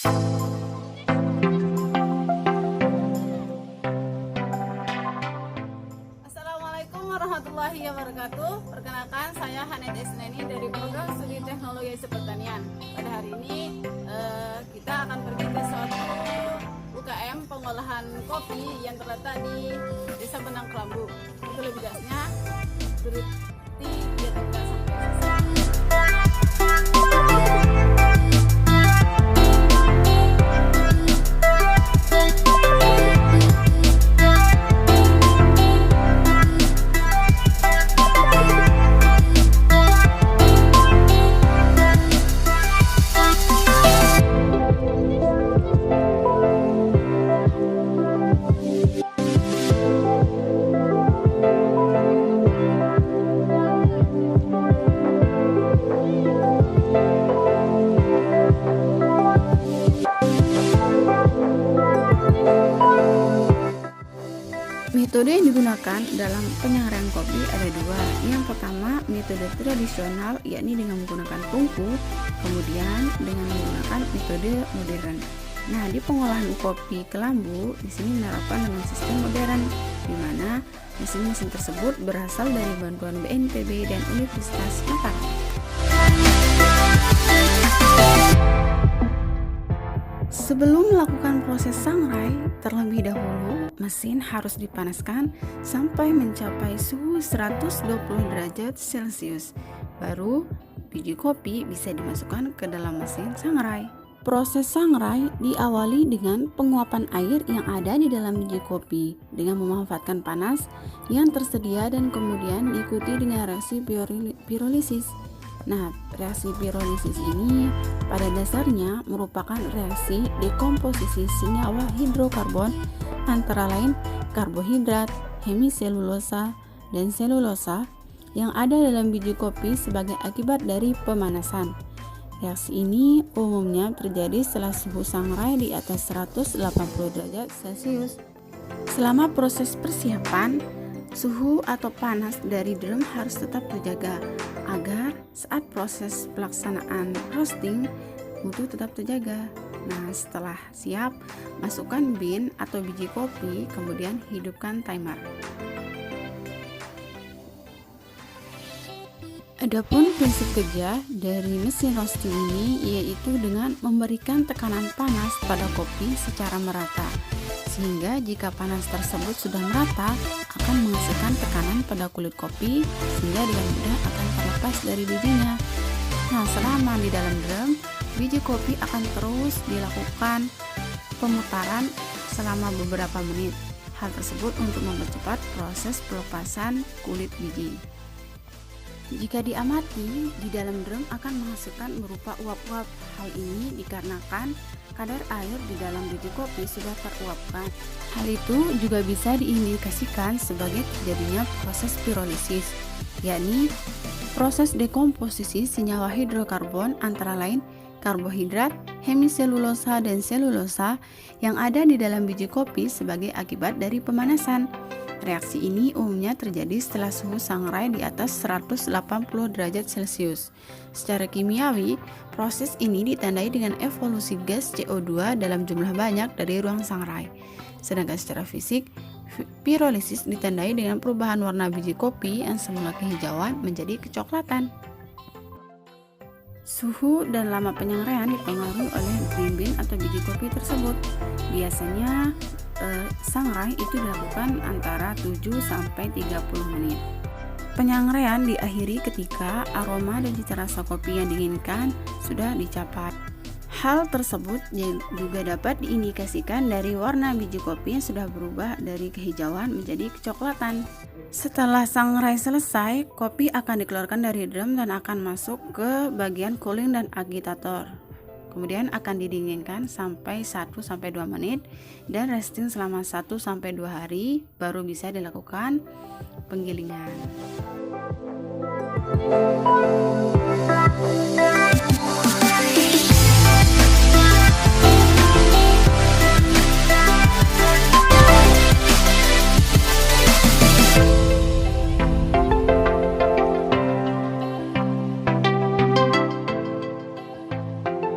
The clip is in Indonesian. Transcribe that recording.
Assalamualaikum warahmatullahi wabarakatuh. Perkenalkan, saya Hanet Esneni dari program studi teknologi pertanian. Pada hari ini kita akan pergi ke suatu UKM pengolahan kopi yang terletak di Desa Benang Kelambu. Untuk lebih jelasnya, ikuti kegiatan kita sampai selesai. Metode yang digunakan dalam penyangrai kopi ada dua. Yang pertama, metode tradisional, yakni dengan menggunakan tungku, kemudian dengan menggunakan metode modern. Nah, di pengolahan kopi Kelambu, di sini menerapkan dengan sistem modern, di mana mesin-mesin tersebut berasal dari bantuan BNPB dan Universitas Mataram. Sebelum melakukan proses sangrai, terlebih dahulu mesin harus dipanaskan sampai mencapai suhu 120 derajat Celcius. Baru biji kopi bisa dimasukkan ke dalam mesin sangrai. Proses sangrai diawali dengan penguapan air yang ada di dalam biji kopi dengan memanfaatkan panas yang tersedia dan kemudian diikuti dengan reaksi pirolisis. Nah, reaksi pirolisis ini pada dasarnya merupakan reaksi dekomposisi senyawa hidrokarbon antara lain karbohidrat, hemiselulosa, dan selulosa yang ada dalam biji kopi sebagai akibat dari pemanasan. Reaksi ini umumnya terjadi setelah suhu sangrai di atas 180 derajat Celcius. Selama proses persiapan, suhu atau panas dari drum harus tetap terjaga agar saat proses pelaksanaan roasting mutu tetap terjaga. Nah, setelah siap, masukkan bin atau biji kopi, kemudian hidupkan timer. Adapun prinsip kerja dari mesin roasting ini yaitu dengan memberikan tekanan panas pada kopi secara merata, sehingga jika panas tersebut sudah merata akan menghasilkan tekanan pada kulit kopi sehingga dengan mudah akan terlepas dari bijinya. Nah, selama di dalam drum, biji kopi akan terus dilakukan pemutaran selama beberapa menit. Hal tersebut untuk mempercepat proses pelepasan kulit biji. Jika diamati, di dalam drum akan menghasilkan berupa uap-uap. Hal ini dikarenakan kadar air di dalam biji kopi sudah teruapkan. Hal itu juga bisa diindikasikan sebagai terjadinya proses pirolisis, yakni proses dekomposisi senyawa hidrokarbon antara lain karbohidrat, hemiselulosa, dan selulosa yang ada di dalam biji kopi sebagai akibat dari pemanasan. Reaksi ini umumnya terjadi setelah suhu sangrai di atas 180 derajat Celcius. Secara kimiawi, proses ini ditandai dengan evolusi gas CO2 dalam jumlah banyak dari ruang sangrai. Sedangkan secara fisik, pirolisis ditandai dengan perubahan warna biji kopi yang semula kehijauan menjadi kecoklatan. Suhu dan lama penyangrai dipengaruhi oleh bin atau biji kopi tersebut. Biasanya sangrai itu dilakukan antara 7 sampai 30 menit. Penyangraian diakhiri ketika aroma dan cita rasa kopi yang diinginkan sudah dicapai. Hal tersebut juga dapat diindikasikan dari warna biji kopi yang sudah berubah dari kehijauan menjadi kecoklatan. Setelah sangrai selesai, kopi akan dikeluarkan dari drum dan akan masuk ke bagian cooling dan agitator. Kemudian akan didinginkan sampai 1-2 menit dan resting selama 1-2 hari baru bisa dilakukan penggilingan.